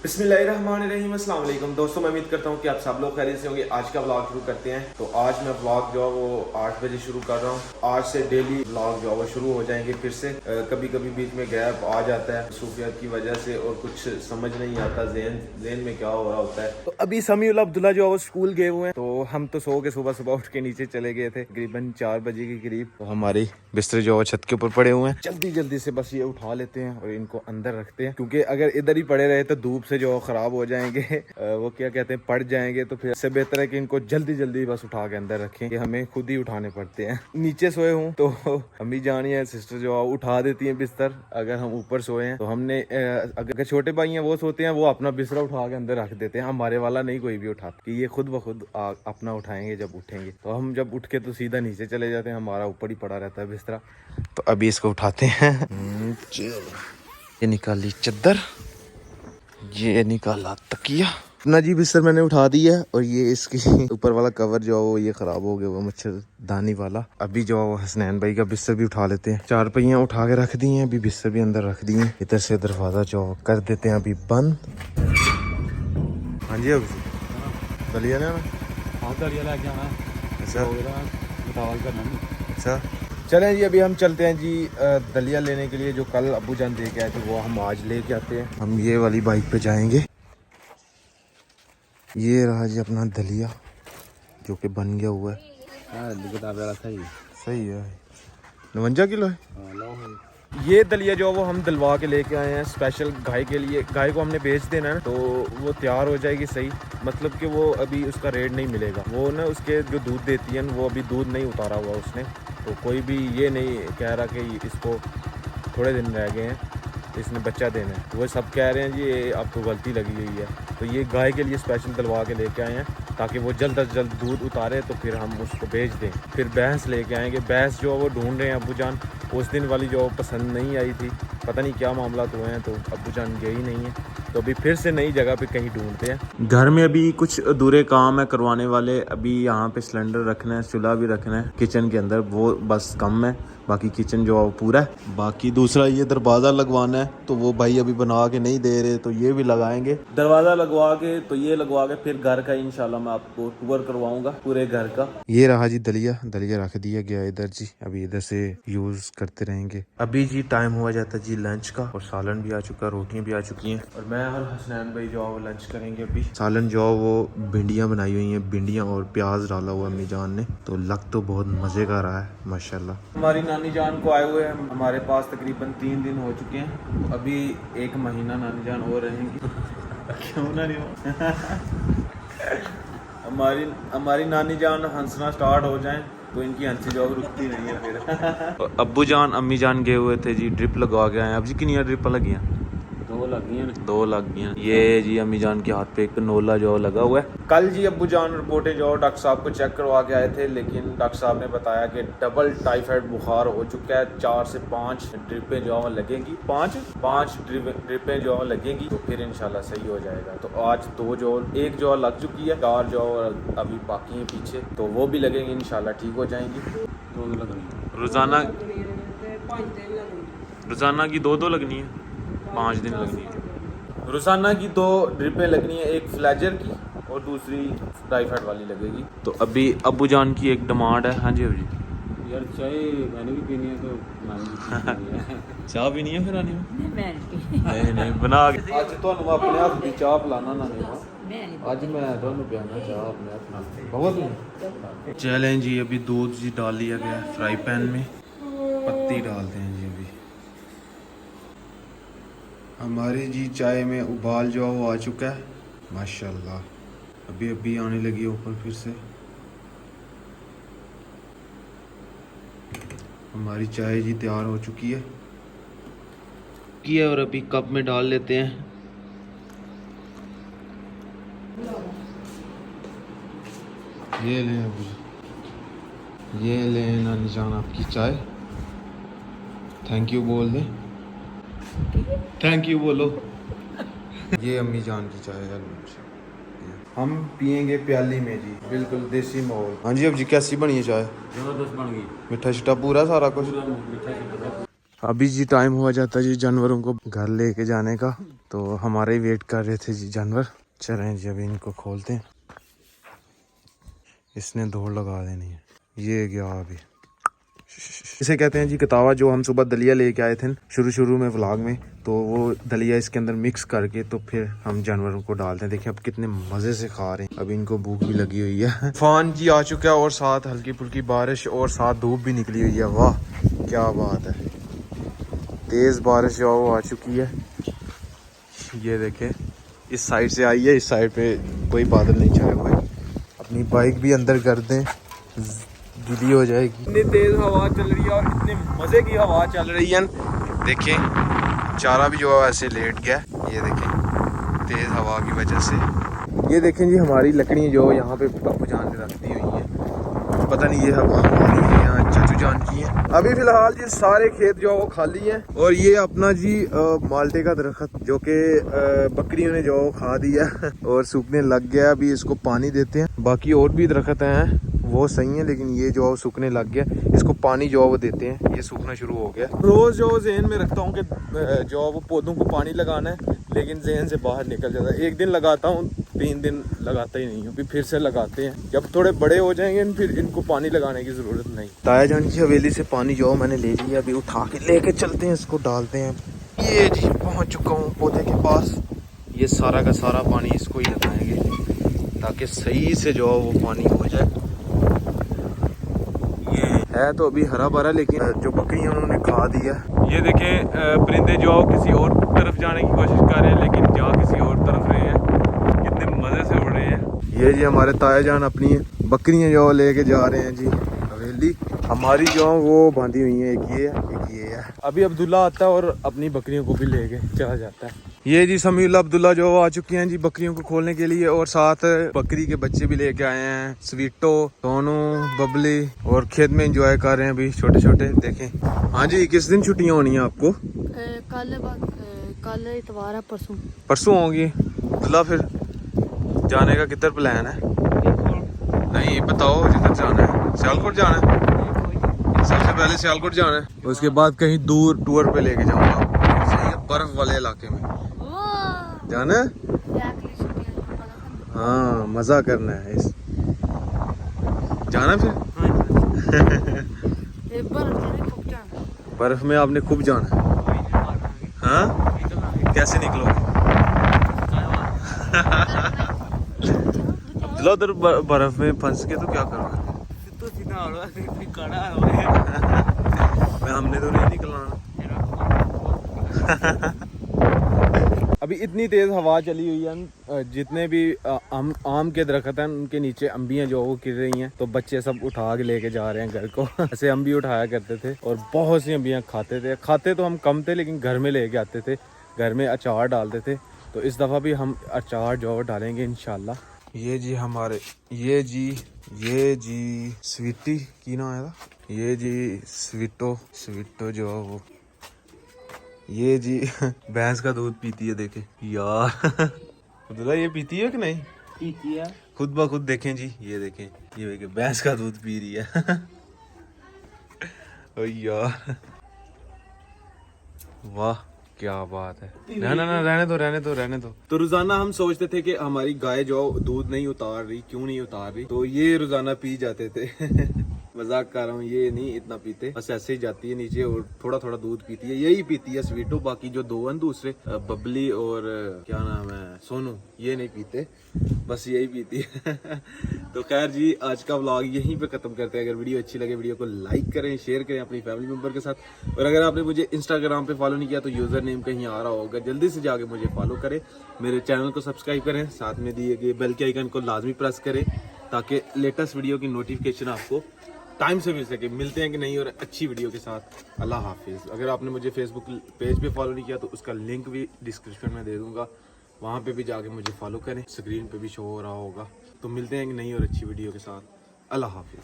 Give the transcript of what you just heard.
बिस्मिल्लाहिर्रहमानिर्रहीम, अस्सलाम वालेकुम दोस्तों, मैं उम्मीद करता हूँ कि आप सब लोग खैरियत से होंगे। आज का व्लॉग शुरू करते हैं। तो आज मैं व्लॉग जो है वो 8 बजे शुरू कर रहा हूँ। आज से डेली व्लॉग जो है वो शुरू हो जाएंगे फिर से। कभी कभी बीच में गैप आ जाता है सूफियात की वजह से और कुछ समझ नहीं आता ज़हन में क्या हो रहा होता है। तो अभी समीउल अब्दुल्ला जो है वो स्कूल गए हुए हैं, तो हम तो सो के सुबह उठ के नीचे चले गए थे तकरीबन 4 बजे के करीब। तो हमारे बिस्तर जो है छत के ऊपर पड़े हुए हैं। जल्दी से बस ये उठा लेते हैं और इनको अंदर रखते हैं, क्योंकि अगर इधर ही पड़े रहे तो धूप से जो खराब हो जाएंगे। वो क्या कहते हैं, पड़ जाएंगे। तो फिर इससे बेहतर है कि इनको जल्दी बस उठा के अंदर रखें, कि हमें खुद ही उठाने पड़ते हैं। नीचे सोए हूँ तो अम्मी जानी है सिस्टर जो है उठा देती हैं बिस्तर। अगर हम ऊपर सोए हैं तो हमने अगर छोटे भाई हैं वो सोते हैं, वो अपना बिस्तर उठा के अंदर रख देते हैं। हमारे वाला नहीं कोई भी उठाता, कि ये खुद ब खुद अपना उठाएंगे जब उठेंगे। तो हम जब उठ के तो सीधा नीचे चले जाते हैं, हमारा ऊपर ही पड़ा रहता है बिस्तरा। तो अभी इसको उठाते हैं। ये निकाली चादर, ये निकाला तकिया। अपना जी बिस्तर मैंने उठा दिया है, और ये इसकी ऊपर वाला कवर जो है वो ये खराब हो गया हुआ मच्छरदानी वाला। अभी जो है वो हसनैन भाई का बिस्तर भी उठा लेते हैं। 4 पहियां उठा के रख दी हैं, अभी बिस्तर भी अंदर रख दिए। इधर से दरवाजा जो कर देते हैं अभी बंद। हाँ जी, अब दलिया लेना। हाँ दलिया लेके आना। अच्छा चलें जी, अभी हम चलते हैं जी दलिया लेने के लिए। जो कल अब्बू जान दे के आए थे वो हम आज लेके आते हैं। हम ये वाली बाइक पे जाएंगे। ये रहा जी अपना दलिया जो कि बन गया हुआ है। सही है, 59 किलो है। ये दलिया जो वो हम दिलवा के लेके आए हैं स्पेशल गाय के लिए। गाय को हमने बेच देना है, तो वो तैयार हो जाएगी सही। मतलब कि वो अभी उसका रेट नहीं मिलेगा। वो ना उसके जो दूध देती है वो अभी दूध नहीं उतारा हुआ उसने। तो कोई भी ये नहीं कह रहा कि इसको थोड़े दिन रह गए हैं, इसने बच्चा देना है। वो सब कह रहे हैं जी ये आपको गलती लगी हुई है। तो ये गाय के लिए स्पेशल दिलवा के लेके आए हैं, ताकि वो जल्द अज जल्द दूध उतारे तो फिर हम उसको बेच दें। फिर भैंस लेके आएंगे। भैंस जो वो ढूंढ रहे हैं अब्बू जान। उस दिन वाली जो पसंद नहीं आई थी, पता नहीं क्या मामला हुए हैं, तो अब्बू जान गए ही नहीं है। तो अभी फिर से नई जगह पे कहीं ढूंढते हैं। घर में अभी कुछ अधूरे काम है करवाने वाले। अभी यहाँ पे सिलेंडर रखना है, चूल्हा भी रखना है किचन के अंदर, वो बस कम है। बाकी किचन जो है वो पूरा है। बाकी दूसरा ये दरवाज़ा लगवाना है, तो वो भाई अभी बना के नहीं दे रहे, तो ये भी लगाएंगे। दरवाज़ा लगवा के तो ये लगवा के फिर घर का इंशाल्लाह मैं आपको टूर करवाऊंगा पूरे घर का। ये रहा जी दलिया रख दिया गया इधर जी। अभी इधर से यूज करते रहेंगे। अभी जी टाइम हुआ जाता जी लंच का, और सालन भी आ चुका है, रोटियां भी आ चुकी हैं। और मैं और हसनैन भाई जो है वो लंच करेंगे अभी। सालन जो है वो भिंडियाँ बनाई हुई हैं, भिंडियाँ और प्याज डाला हुआ अम्मी जान ने। तो लग तो बहुत मजे का रहा है माशाल्लाह। हमारी नानी जान को आए हुए हैं हमारे पास तकरीबन 3 दिन हो चुके हैं। तो अभी 1 महीना नानी जान और रहेंगी। क्यों ना नहीं हमारी नानी जान हंसना स्टार्ट हो जाए तो इनकी हंसी जो रुकती नहीं है फिर। अब्बू जान अम्मी जान गए हुए थे जी, ड्रिप लगवा के आए। अब जी कितनी ड्रिप लगी हैं? 2 लग गई हैं। ये जी अम्मी जान के हाथ पे एक नोला जो लगा हुआ है। कल जी अब्बू जान रिपोर्टें जो डॉक्टर साहब को चेक करवा के आए थे, लेकिन डॉक्टर साहब ने बताया कि डबल टाइफाइड बुखार हो चुका है। 4 से 5 ड्रिपें जो लगेंगी, 5 ड्रिपें जो लगेंगी, तो फिर इंशाल्लाह सही हो जाएगा। तो आज 2 एक जो लग चुकी है, 4 जो अभी बाकी हैं पीछे, तो वो भी लगेंगी इंशाल्लाह ठीक हो जाएंगी। रोजाना की 2 लगनी है, 5 दिन लगनी है। रोजाना की 2 ड्रिपें लगनी है, एक फ्लैजर की और दूसरी टाइफाइड वाली लगेगी। तो अभी अब्बू जान की एक डिमांड है। हाँ जी अभी यार चाय मैंने भी पीनी है, तो मैंने भी पीनी है। चाह पीनी है फिर आने में? नहीं बना के आज तो अपने हाथ की चाह पिलाना ना आज मैं दोनों पियाना चाह अपने हाथ में बहुत। चलें जी, अभी दूध जी डाल लिया गया फ्राई पैन में। पत्ती डालते हैं जी। अभी हमारी जी चाय में उबाल जो वो आ चुका है माशाल्लाह। अभी आने लगी ऊपर फिर से। हमारी चाय जी तैयार हो चुकी है और अभी कप में डाल लेते हैं। ये लें अभी, ये लें नानी जान आपकी चाय। थैंक यू बोल दें, थैंक यू बोलो। ये अम्मी जान की चाय है, हम पियेंगे प्याली में जी, बिल्कुल देसी माहौल। हाँ जी अब जी कैसी बनी है चाय? जबरदस्त बन गई, मिठा शिठा पूरा सारा कुछ। अभी जी टाइम हुआ जाता है जी जानवरों को घर लेके जाने का। तो हमारे ही वेट कर रहे थे जी जानवर। चलें जी अभी इनको खोलते हैं। इसने दौड़ लगा देनी है। ये गया अभी। इसे कहते हैं जी कतावा, जो हम सुबह दलिया लेके आए थे शुरू में व्लॉग में, तो वो दलिया इसके अंदर मिक्स करके तो फिर हम जानवरों को डालते हैं। देखिए अब कितने मज़े से खा रहे हैं। अभी इनको भूख भी लगी हुई है। तूफान जी आ चुका है और साथ हल्की फुल्की बारिश और साथ धूप भी निकली हुई है। वाह क्या बात है, तेज़ बारिश जो वो आ चुकी है। ये देखें इस साइड से आई है, इस साइड पे कोई बादल नहीं छाए हुए। अपनी बाइक भी अंदर कर दें, गीली हो जाएगी। इतनी तेज हवा चल रही है और इतने मज़े की हवा चल रही है। देखें चारा भी जो है ऐसे लेट गया। ये देखें तेज हवा की वजह से। ये देखें जी हमारी लकड़ियाँ जो यहाँ पे बापू जान ने रख दी हुई हैं। पता नहीं ये हवा हमारी है या चाचू जान की है। अभी फिलहाल जी सारे खेत जो है वो खाली हैं और ये अपना जी माल्टे का दरख्त जो कि बकरियों ने जो खा दिया और सूखने लग गया। अभी इसको पानी देते हैं। बाकी और भी दरख्त हैं वो सही है, लेकिन ये जो सूखने लग गया, इसको पानी जो वो देते हैं, ये सूखना शुरू हो गया। रोज़ जो जहन में रखता हूँ कि जो वो पौधों को पानी लगाना है, लेकिन जहन से बाहर निकल जाता है। एक दिन लगाता हूँ, 3 दिन लगाता ही नहीं हूँ, फिर से लगाते हैं। जब थोड़े बड़े हो जाएंगे फिर इनको पानी लगाने की ज़रूरत नहीं। ताया जान की हवेली से पानी जो मैंने ले लिया, अभी उठा के लेके चलते हैं, इसको डालते हैं। ये जी पहुँच चुका हूँ पौधे के पास। ये सारा का सारा पानी इसको ही लगाएंगे ताकि सही से जो वो पानी हो जाए। है तो अभी हरा भरा, लेकिन जो बकरियां उन्होंने खा दिया। ये देखें परिंदे जो किसी और तरफ जाने की कोशिश कर रहे हैं, लेकिन जा किसी और तरफ रहे हैं। कितने मज़े से उड़ रहे हैं। ये जी हमारे ताया जान अपनी बकरियां जो लेके जा रहे हैं जी हवेली। हमारी जो वो बांधी हुई है, एक ये है। अभी अब्दुल्ला आता है और अपनी बकरियों को भी लेके चला जाता है। ये जी समीउल्लाह अब्दुल्ला जो आ चुके हैं जी बकरियों को खोलने के लिए, और साथ बकरी के बच्चे भी लेके आए हैं। स्वीटो, सोनू, बबली, और खेत में एंजॉय कर रहे हैं अभी छोटे छोटे। देखें हाँ जी, किस दिन छुट्टियां होनी है आपको? कल इतवार है, परसों होंगी। अब्दुल्ला फिर जाने का किधर प्लान है? नहीं बताओ जिधर जाना है। सियालकोट जाना है, सबसे पहले सियालकोट जाना है, उसके बाद कहीं दूर टूर पे लेके जाऊंगा, बर्फ वाले इलाके में जाना है। हाँ मजा करना है इस जाना फिर। बर्फ में आपने खूब जाना है। हाँ कैसे निकलोगे? चलो उधर बर्फ में फंस के तो क्या करोगे? हमने तो नहीं निकलना। अभी इतनी तेज हवा चली हुई है, जितने भी आम के दरख्त हैं उनके नीचे अम्बियां जो वो गिर रही हैं, तो बच्चे सब उठा के लेके जा रहे हैं घर को। ऐसे अम्बी उठाया करते थे और बहुत सी अम्बियां खाते तो हम कम थे, लेकिन घर में लेके आते थे, घर में अचार डालते थे। तो इस दफ़ा भी हम अचार जो डालेंगे इंशाल्लाह। ये जी हमारे ये जी स्वीटी की ना आया था। ये जी स्वीटो जो वो ये जी भैंस का दूध पीती है। देखें यार अब्दुल्ला ये पीती है कि नहीं? पीती है खुद ब खुद। देखें जी ये देखें भैंस का दूध पी रही है। ओ यार वाह क्या बात है। ना रहने दो। तो रोजाना हम सोचते थे कि हमारी गाय जो दूध नहीं उतार रही, क्यों नहीं उतार रही, तो ये रोजाना पी जाते थे। मजाक कर रहा हूँ, ये नहीं इतना पीते, बस ऐसे ही जाती है नीचे और थोड़ा थोड़ा दूध पीती है। यही पीती है स्वीटो, बाकी जो दो हैं दूसरे बबली और क्या नाम है सोनू, ये नहीं पीते, बस यही पीती है। तो खैर जी आज का व्लॉग यहीं पे खत्म करते हैं। अगर वीडियो अच्छी लगे वीडियो को लाइक करें, शेयर करें अपनी फैमिली मेंबर के साथ। और अगर आपने मुझे इंस्टाग्राम पे फॉलो नहीं किया तो यूजर नेम कहीं आ रहा होगा, जल्दी से जाके मुझे फॉलो करें, मेरे चैनल को सब्सक्राइब करें, साथ में दिए गए बेल के आइकन को लाजमी प्रेस करें ताकि लेटेस्ट वीडियो की नोटिफिकेशन आपको टाइम से मिल सके। मिलते हैं कि नहीं और अच्छी वीडियो के साथ। अल्लाह हाफिज़। अगर आपने मुझे फेसबुक पेज पे फॉलो नहीं किया तो उसका लिंक भी डिस्क्रिप्शन में दे दूंगा, वहाँ पे भी जाके मुझे फॉलो करें, स्क्रीन पे भी शो हो रहा होगा। तो मिलते हैं कि नहीं और अच्छी वीडियो के साथ। अल्लाह हाफिज़।